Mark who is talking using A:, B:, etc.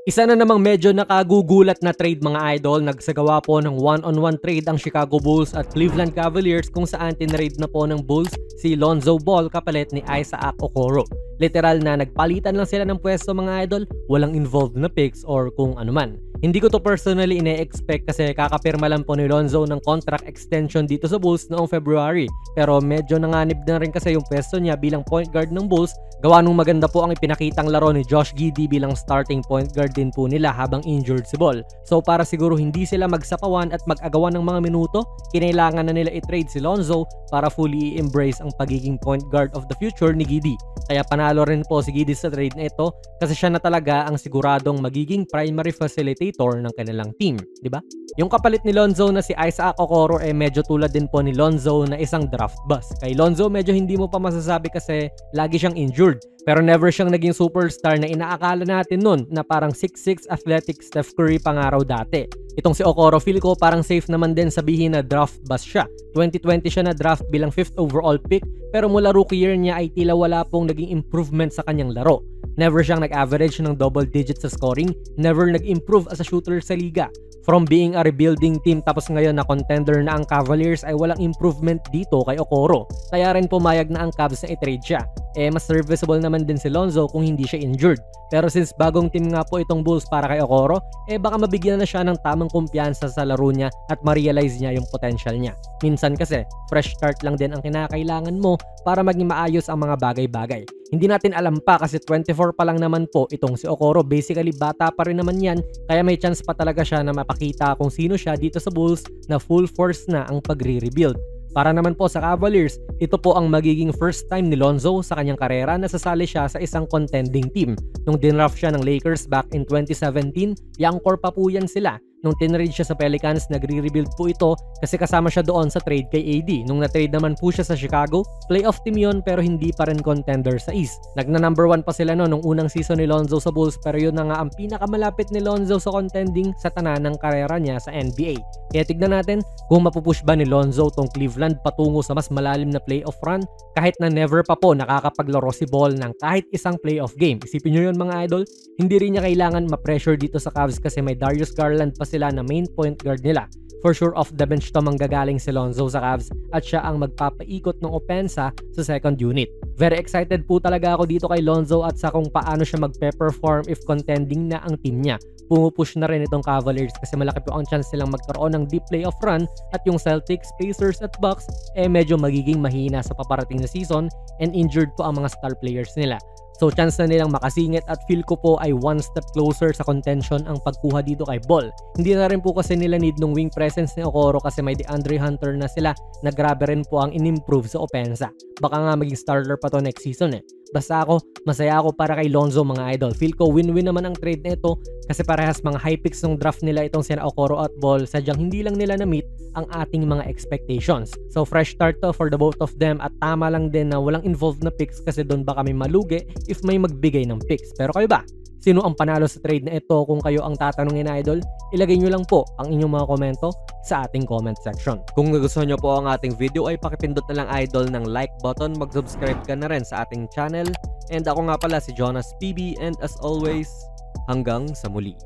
A: Isa na namang medyo nakagugulat na trade mga idol, nagsagawa po ng one-on-one trade ang Chicago Bulls at Cleveland Cavaliers kung saan tinrade na po ng Bulls si Lonzo Ball kapalit ni Isaac Okoro. Literal na nagpalitan lang sila ng pwesto mga idol, walang involved na picks or kung ano man. Hindi ko to personally ine-expect kasi kakapirma lang po ni Lonzo ng contract extension dito sa Bulls noong February. Pero medyo nanganib na rin kasi yung pwesto niya bilang point guard ng Bulls, gawa nung maganda po ang ipinakitang laro ni Josh Giddey bilang starting point guard din po nila habang injured si Ball. So para siguro hindi sila magsapawan at mag-agawan ng mga minuto, kinailangan na nila i-trade si Lonzo para fully i-embrace ang pagiging point guard of the future ni Giddey. Kaya panalo rin po si Giddey sa trade na ito kasi siya na talaga ang siguradong magiging primary facilitator ng kanilang team, di ba? Yung kapalit ni Lonzo na si Isaac Okoro medyo tulad din po ni Lonzo na isang draft bust. Kay Lonzo medyo hindi mo pa masasabi kasi lagi siyang injured. Pero never siyang naging superstar na inaakala natin nun na parang 6'6" athletic Steph Curry pangaraw dati. Itong si Okoro, feel ko parang safe naman din sabihin na draft bust siya. 2020 siya na draft bilang 5th overall pick pero mula rookie year niya ay tila wala pong naging improvement sa kanyang laro. Never siyang nag-average ng double digits sa scoring, never nag-improve as a shooter sa liga. From being a rebuilding team tapos ngayon na contender na ang Cavaliers ay walang improvement dito kay Okoro. Kaya rin pumayag na ang Cavs na i-trade siya. Mas serviceable naman din si Lonzo kung hindi siya injured. Pero since bagong team nga po itong Bulls para kay Okoro, baka mabigyan na siya ng tamang kumpiyansa sa laro niya at ma-realize niya yung potential niya. Minsan kasi, fresh start lang din ang kinakailangan mo para maging maayos ang mga bagay-bagay. Hindi natin alam pa kasi 24 pa lang naman po itong si Okoro. Basically, bata pa rin naman yan, kaya may chance pa talaga siya na mapakita kung sino siya dito sa Bulls na full force na ang pagre-rebuild. Para naman po sa Cavaliers, ito po ang magiging first time ni Lonzo sa kanyang karera na sasali siya sa isang contending team. Nung dinraft siya ng Lakers back in 2017, young core pa po yan sila. Nung tinrade siya sa Pelicans, nagre-rebuild po ito kasi kasama siya doon sa trade kay AD. Nung na-trade naman po siya sa Chicago, playoff team yon pero hindi pa rin contender sa East. Nagna number 1 pa sila nung unang season ni Lonzo sa Bulls pero yun na nga ang pinakamalapit ni Lonzo sa contending sa tanan ng karera niya sa NBA. Kaya tignan natin kung mapupush ba ni Lonzo tong Cleveland patungo sa mas malalim na playoff run kahit na never pa po nakakapaglaro si Ball ng kahit isang playoff game. Isipin nyo yun mga idol, hindi rin niya kailangan ma-pressure dito sa Cavs kasi may Darius Garland pa sila na main point guard nila. For sure off the bench to manggagaling si Lonzo sa Cavs at siya ang magpapaikot ng opensa sa second unit. Very excited po talaga ako dito kay Lonzo at sa kung paano siya magpe-perform if contending na ang team niya. Pumupush na rin itong Cavaliers kasi malaki po ang chance silang magkaroon ng deep playoff run at yung Celtics, Pacers at Bucks medyo magiging mahina sa paparating na season and injured po ang mga star players nila. So chance na nilang makasingit at feel ko po ay one step closer sa contention ang pagkuha dito kay Ball. Hindi na rin po kasi nila need ng wing presence ni Okoro kasi may DeAndre Hunter na sila na grabe rin po ang in-improve sa opensa. Baka nga maging starter pa to next season Basta ako, masaya ako para kay Lonzo mga idol. Feel ko win-win naman ang trade na ito kasi parehas mga high picks ng draft nila itong sina Okoro at Ball, sadyang hindi lang nila na-meet ang ating mga expectations. So fresh start to for the both of them at tama lang din na walang involved na picks kasi doon ba kami malugi if may magbigay ng picks. Pero kayo ba? Sino ang panalo sa trade na ito? Kung kayo ang tatanungin idol, ilagay nyo lang po ang inyong mga komento sa ating comment section. Kung nagustuhan nyo po ang ating video ay pakipindot na lang idol ng like button, mag-subscribe ka na rin sa ating channel. And ako nga pala si Jonas PB and as always, hanggang sa muli.